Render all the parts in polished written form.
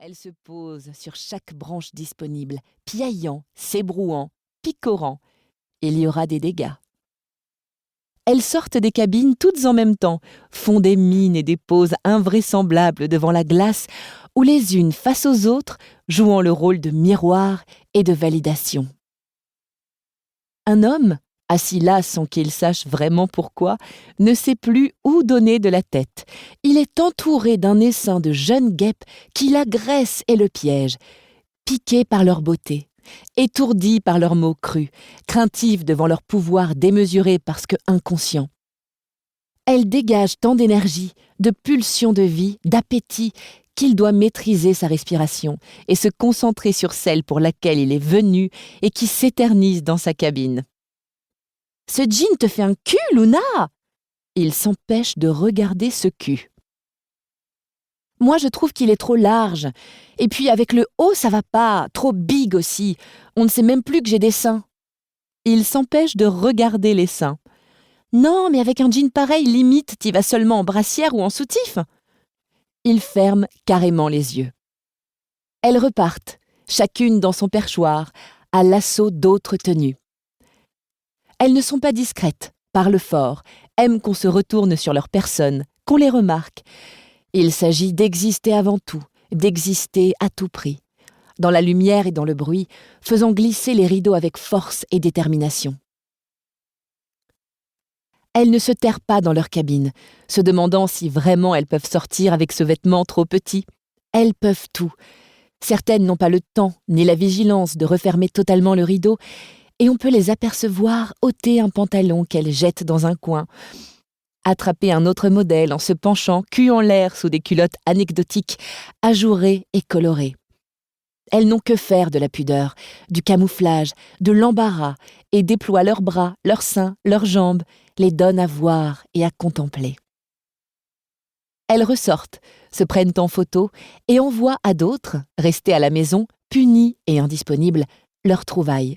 Elle se pose sur chaque branche disponible, piaillant, s'ébrouant, picorant. Il y aura des dégâts. Elles sortent des cabines toutes en même temps, font des mines et des poses invraisemblables devant la glace, ou les unes face aux autres, jouant le rôle de miroir et de validation. Un homme, assis là sans qu'il sache vraiment pourquoi, ne sait plus où donner de la tête. Il est entouré d'un essaim de jeunes guêpes qui l'agressent et le piègent, piqués par leur beauté, étourdis par leurs mots crus, craintifs devant leur pouvoir démesuré parce que inconscient. Elles dégagent tant d'énergie, de pulsions de vie, d'appétit, qu'il doit maîtriser sa respiration et se concentrer sur celle pour laquelle il est venu et qui s'éternise dans sa cabine. « Ce jean te fait un cul, Luna !» Il s'empêche de regarder ce cul. « Moi, je trouve qu'il est trop large. Et puis, avec le haut, ça va pas. Trop big aussi. On ne sait même plus que j'ai des seins. » Il s'empêche de regarder les seins. « Non, mais avec un jean pareil, limite, t'y vas seulement en brassière ou en soutif. » Il ferme carrément les yeux. Elles repartent, chacune dans son perchoir, à l'assaut d'autres tenues. Elles ne sont pas discrètes, parlent fort, aiment qu'on se retourne sur leur personne, qu'on les remarque. Il s'agit d'exister avant tout, d'exister à tout prix, dans la lumière et dans le bruit, faisant glisser les rideaux avec force et détermination. Elles ne se terrent pas dans leur cabine, se demandant si vraiment elles peuvent sortir avec ce vêtement trop petit. Elles peuvent tout. Certaines n'ont pas le temps ni la vigilance de refermer totalement le rideau, et on peut les apercevoir ôter un pantalon qu'elles jettent dans un coin, attraper un autre modèle en se penchant cul en l'air sous des culottes anecdotiques, ajourées et colorées. Elles n'ont que faire de la pudeur, du camouflage, de l'embarras, et déploient leurs bras, leurs seins, leurs jambes, les donnent à voir et à contempler. Elles ressortent, se prennent en photo et envoient à d'autres, restés à la maison, punis et indisponibles, leurs trouvailles.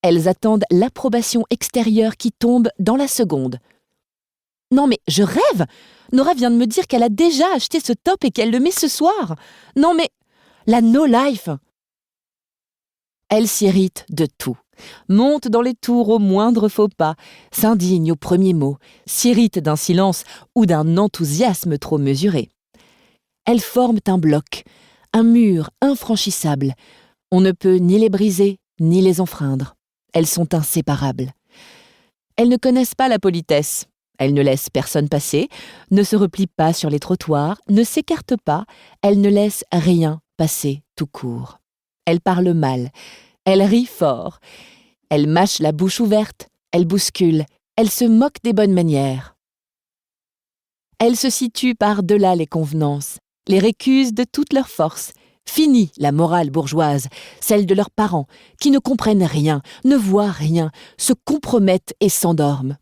Elles attendent l'approbation extérieure qui tombe dans la seconde. « Non mais je rêve! Nora vient de me dire qu'elle a déjà acheté ce top et qu'elle le met ce soir. Non mais... la no-life !» Elle s'irrite de tout, monte dans les tours au moindre faux pas, s'indigne au premier mot, s'irrite d'un silence ou d'un enthousiasme trop mesuré. Elles forment un bloc, un mur infranchissable. On ne peut ni les briser, ni les enfreindre. Elles sont inséparables. Elles ne connaissent pas la politesse. Elles ne laissent personne passer, ne se replient pas sur les trottoirs, ne s'écartent pas, elles ne laissent rien passer tout court. Elles parlent mal, elles rient fort, elles mâchent la bouche ouverte, elles bousculent, elles se moquent des bonnes manières. Elles se situent par-delà les convenances, les récusent de toute leur force. Fini la morale bourgeoise, celle de leurs parents, qui ne comprennent rien, ne voient rien, se compromettent et s'endorment.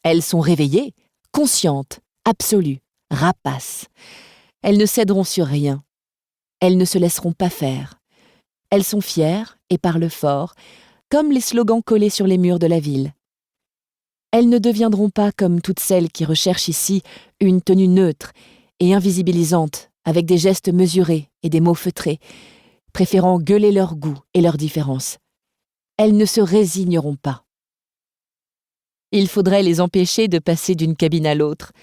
Elles sont réveillées, conscientes, absolues, rapaces. Elles ne céderont sur rien. Elles ne se laisseront pas faire. Elles sont fières et parlent fort, comme les slogans collés sur les murs de la ville. Elles ne deviendront pas comme toutes celles qui recherchent ici une tenue neutre et invisibilisante, avec des gestes mesurés et des mots feutrés, préférant gueuler leur goût et leurs différences. Elles ne se résigneront pas. Il faudrait les empêcher de passer d'une cabine à l'autre,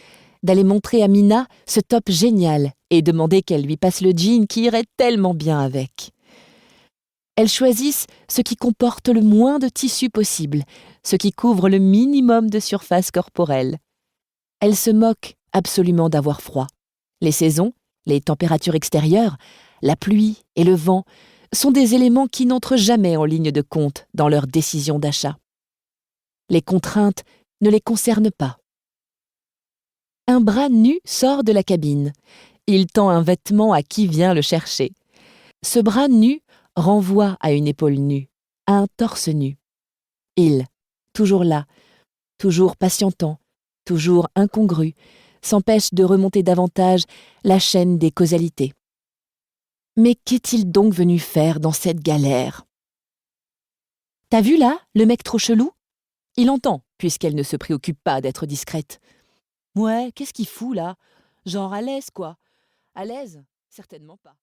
d'aller montrer à Mina ce top génial et demander qu'elle lui passe le jean qui irait tellement bien avec. Elles choisissent ce qui comporte le moins de tissu possible, ce qui couvre le minimum de surface corporelle. Elles se moquent absolument d'avoir froid. Les saisons, les températures extérieures, la pluie et le vent sont des éléments qui n'entrent jamais en ligne de compte dans leur décision d'achat. Les contraintes ne les concernent pas. Un bras nu sort de la cabine. Il tend un vêtement à qui vient le chercher. Ce bras nu renvoie à une épaule nue, à un torse nu. Il, toujours là, toujours patientant, toujours incongru, s'empêche de remonter davantage la chaîne des causalités. Mais qu'est-il donc venu faire dans cette galère ? « T'as vu là, le mec trop chelou ? » Il entend, puisqu'elle ne se préoccupe pas d'être discrète. « Ouais, qu'est-ce qu'il fout là ? Genre à l'aise, quoi. À l'aise ? Certainement pas. »